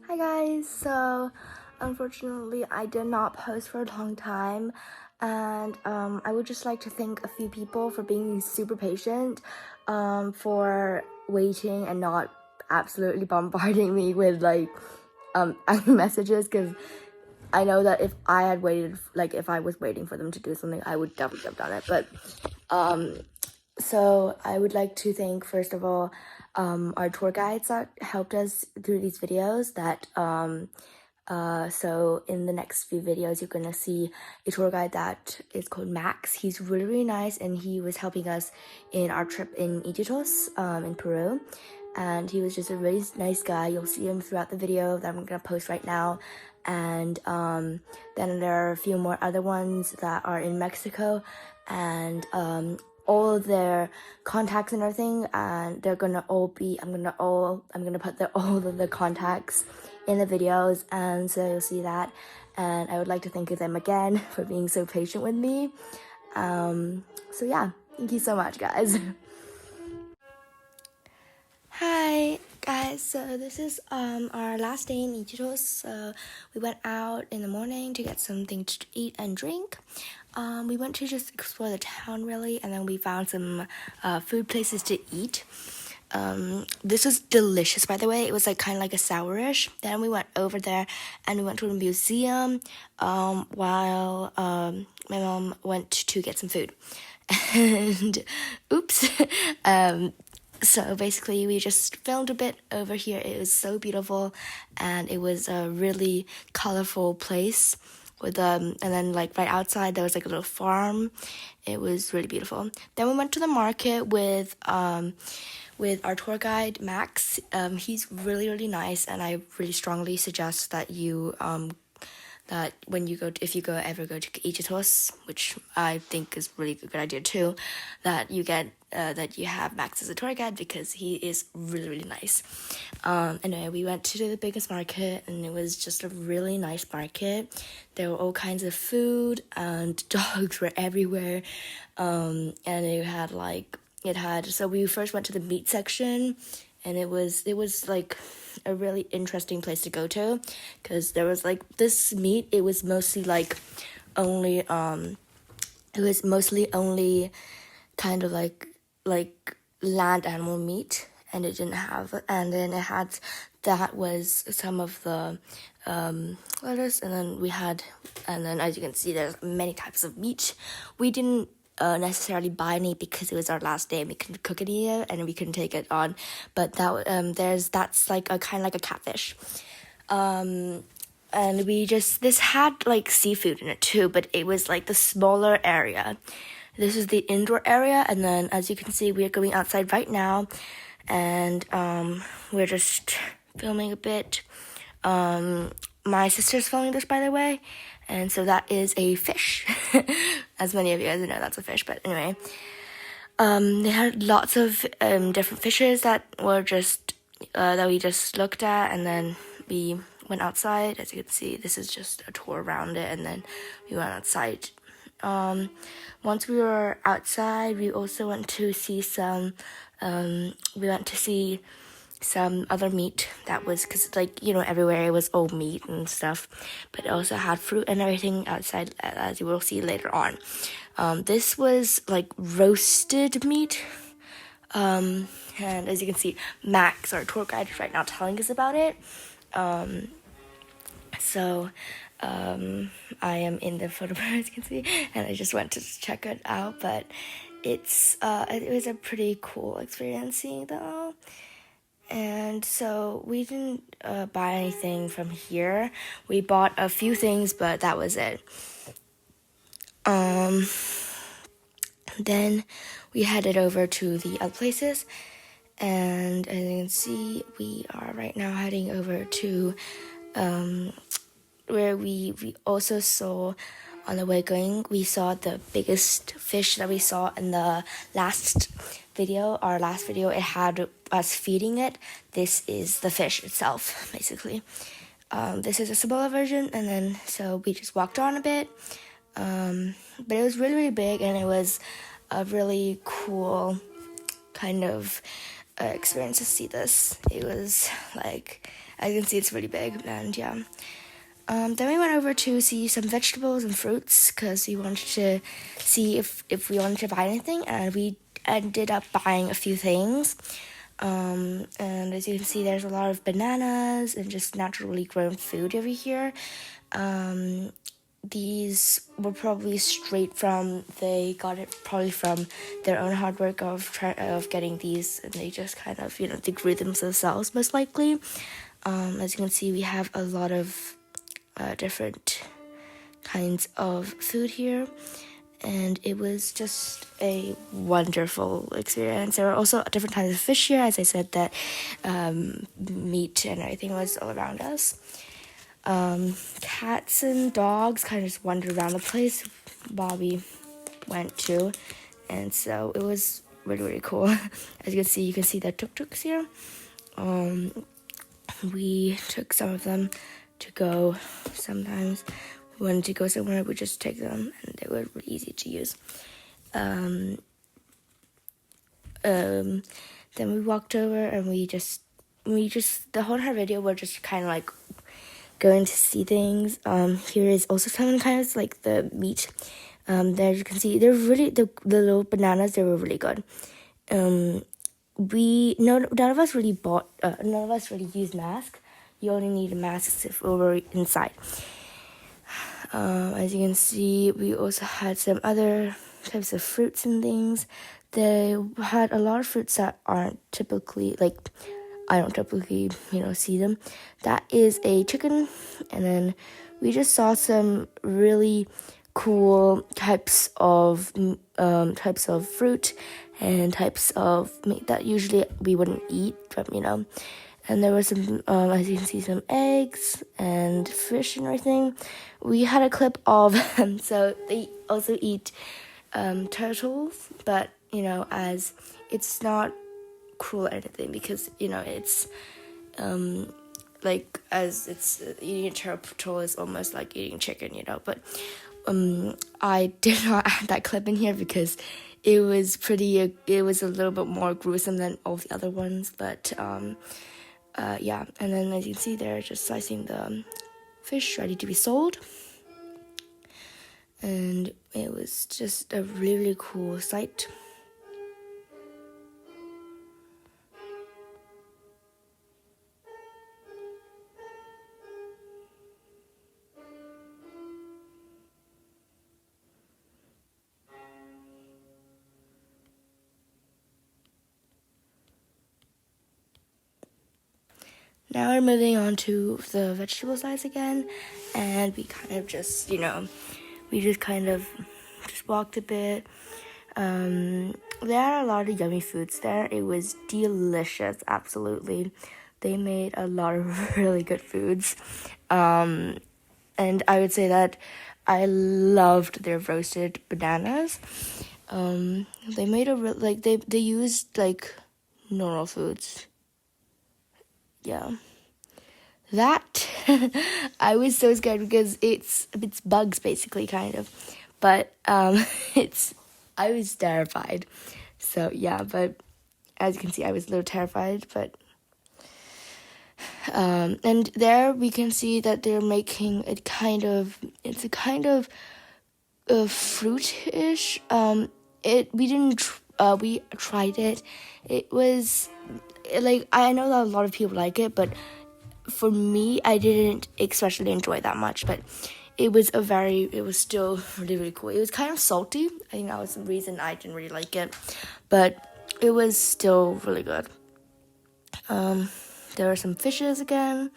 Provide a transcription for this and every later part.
Hi guys, so unfortunately I did not post for a long time, and I would just like to thank a few people for being super patient, for waiting and not absolutely bombarding me with angry messages, because I know that if I had waited, if I was waiting for them to do something, I would definitely have done it. But so I would like to thank, first of all, our tour guides that helped us through these videos. So in the next few videos, you're gonna see a tour guide that is called Max. He's really, really nice, and he was helping us in our trip in Iquitos, in Peru. And he was just a really nice guy. You'll see him throughout the video that I'm gonna post right now. And then there are a few more other ones that are in Mexico, and all of their contacts and everything, and they're gonna all be I'm gonna put all of the contacts in the videos, and so you'll see that. And I would like to thank them again for being so patient with me. So yeah, thank you so much, guys. Hi guys, so this is our last day in Iquitos. So we went out in the morning to get something to eat and drink. We went to just explore the town really, and then we found some food places to eat. This was delicious, by the way. It was kind of like a sourish. Then we went over there and we went to a museum while my mom went to get some food. And oops. So basically we just filmed a bit over here. It was so beautiful, and it was a really colorful place with and then right outside there was a little farm. It was really beautiful. Then we went to the market with our tour guide Max. He's really, really nice, and I really strongly suggest that you that when you if you ever go to Iquitos, which I think is really a good idea too, that you get that you have Max as a tour guide, because he is really, really nice. Anyway, we went to the biggest market, and it was just a really nice market. There were all kinds of food, and dogs were everywhere, and so we first went to the meat section, and it was a really interesting place to go to, because there was this meat. It was mostly only kind of land animal meat, and it didn't have, and then that was some of the lettuce, and then as you can see, there's many types of meat. We didn't necessarily buy any because it was our last day and we couldn't cook any of it and we couldn't take it on, but that's a kind of like a catfish. And this had seafood in it too, but it was the smaller area. This is the indoor area, and then as you can see, we are going outside right now, and we're just filming a bit. My sister's filming this, by the way, and so that is a fish. As many of you guys know, that's a fish, but anyway. They had lots of different fishes that were that we just looked at, and then we went outside. As you can see, this is just a tour around it, and then we went outside. Once we were outside, we also went to see some other meat that was, because everywhere it was all meat and stuff, but it also had fruit and everything outside, as you will see later on. This was roasted meat, and as you can see, Max, our tour guide, is right now telling us about it. So I am in the photo bar, as you can see, and I just went to check it out, but it was a pretty cool experience seeing them all. And so we didn't buy anything from here. We bought a few things, but that was it. Then we headed over to the other places, and as you can see, we are right now heading over to where we also saw on the way going. We saw the biggest fish that we saw in the last video. Our last video, it had us feeding it. This is the fish itself, basically. This is a smaller version, and then so we just walked on a bit. But it was really, really big, and it was a really cool kind of experience to see this. It was As you can see, it's really big, and yeah. Then we went over to see some vegetables and fruits because we wanted to see if we wanted to buy anything, and we ended up buying a few things. And as you can see, there's a lot of bananas and just naturally grown food over here. These were probably they got it probably from their own hard work of getting these, and they just kind of, they grew them themselves most likely. As you can see, we have a lot of different kinds of food here, and it was just a wonderful experience. There were also different kinds of fish here. As I said, that meat and everything was all around us. Cats and dogs kind of just wandered around the place Bobby went to, and so it was really, really cool. As you can see the tuk-tuks here. We took some of them to go. Sometimes we wanted to go somewhere, we just take them, and they were really easy to use. Then we walked over, and we just the whole entire video we're just kind of like going to see things. Here is also some kind of like the meat. There you can see they're really the little bananas. They were really good. None of us really used masks. You only need a mask if we were inside. As you can see, we also had some other types of fruits and things. They had a lot of fruits that aren't typically, like, I don't typically, see them. That is a chicken, and then we just saw some really cool types of fruit and types of meat that usually we wouldn't eat, but and there was some, as you can see, some eggs and fish and everything. We had a clip of so they also eat turtles, but as it's not cruel or anything, because it's like, as it's eating a turtle is almost like eating chicken, but I did not add that clip in here because it was a little bit more gruesome than all the other ones, but yeah. And then as you can see, they're just slicing the fish ready to be sold, and it was just a really cool sight. Now we're moving on to the vegetable sides again, and we kind of just, just walked a bit. There are a lot of yummy foods there. It was delicious, absolutely. They made a lot of really good foods. And I would say that I loved their roasted bananas. They made they used like normal foods. Yeah, that I was so scared because it's bugs basically, kind of, but I was terrified. So yeah, but as you can see, I was a little terrified, but and there we can see that they're making a kind of fruit-ish. We tried it. It was like, I know that a lot of people like it, but for me, I didn't especially enjoy that much. But it was still really, really cool. It was kind of salty. I think that was the reason I didn't really like it, but it was still really good. There were some fishes again.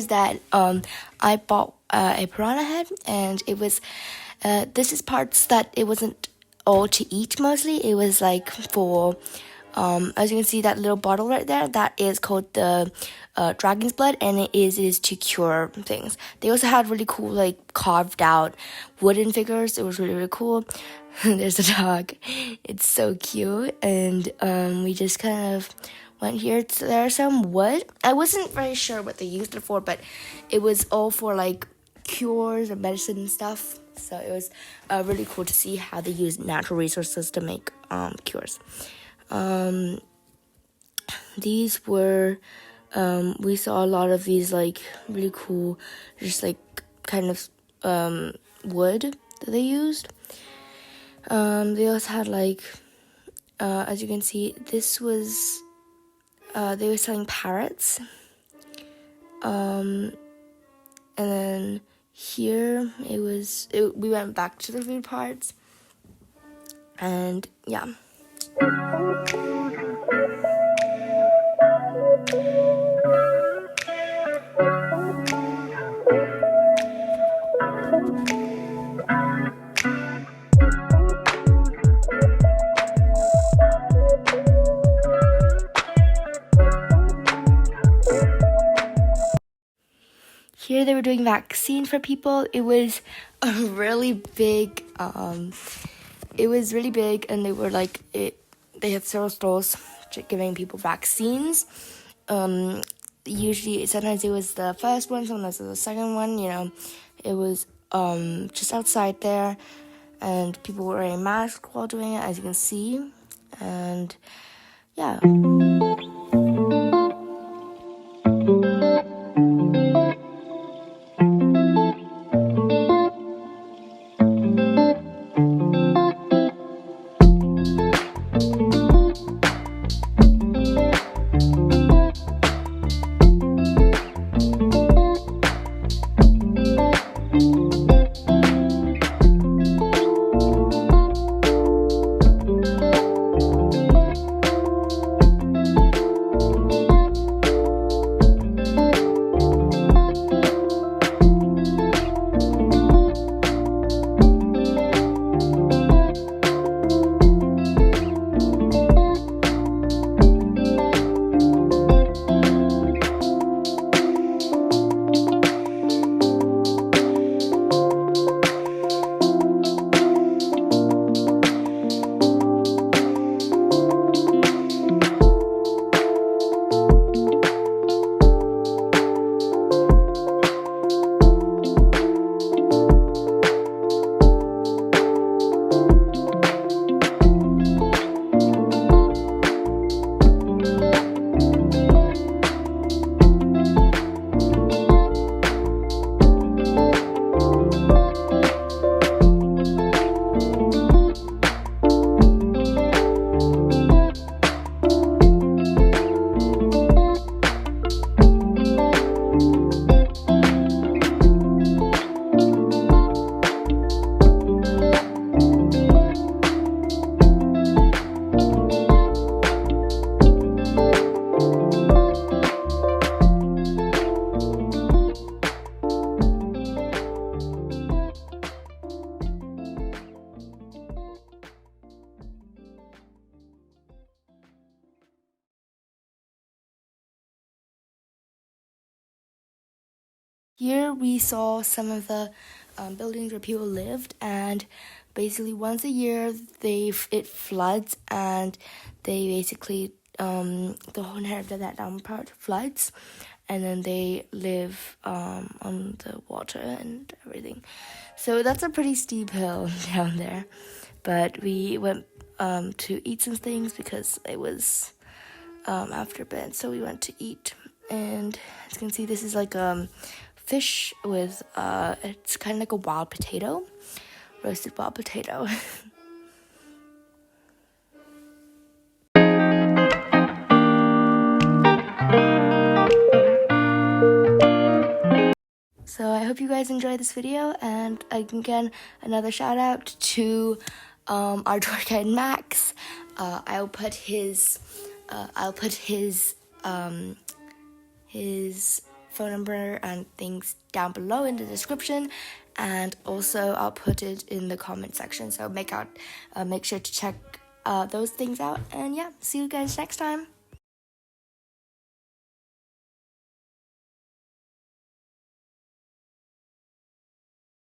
is that I bought a piranha head, and it was this is parts that it wasn't all to eat mostly. It was like for as you can see, that little bottle right there, that is called the dragon's blood, and it is to cure things. They also had really cool, like, carved out wooden figures. It was really, really cool. There's a dog. It's so cute. And we just kind of went here. So there's some wood. I wasn't very sure what they used it for, but it was all for, like, cures and medicine and stuff. So it was really cool to see how they use natural resources to make cures. These were, we saw a lot of these, like, really cool, just, like, kind of, wood that they used. They also had, like, as you can see, this was, they were selling parrots. And then here, we went back to the food parts. And, yeah. Here they were doing vaccine for people. It was a really big, it was really big, and they were like, they had several stalls giving people vaccines. Usually, sometimes it was the first one, sometimes it was the second one, you know. It was just outside there, and people were wearing masks while doing it, as you can see. And yeah. Here we saw some of the buildings where people lived, and basically once a year it floods, and they basically the whole entire that down part floods, and then they live on the water and everything. So that's a pretty steep hill down there, but we went to eat some things because it was after bed, so we went to eat. And as you can see, this is like fish with it's kind of like a wild potato, roasted wild potato. So I hope you guys enjoyed this video, and again, another shout out to our tour guide Max. I'll put his phone number and things down below in the description, and also I'll put it in the comment section, so make sure to check those things out. And yeah, see you guys next time.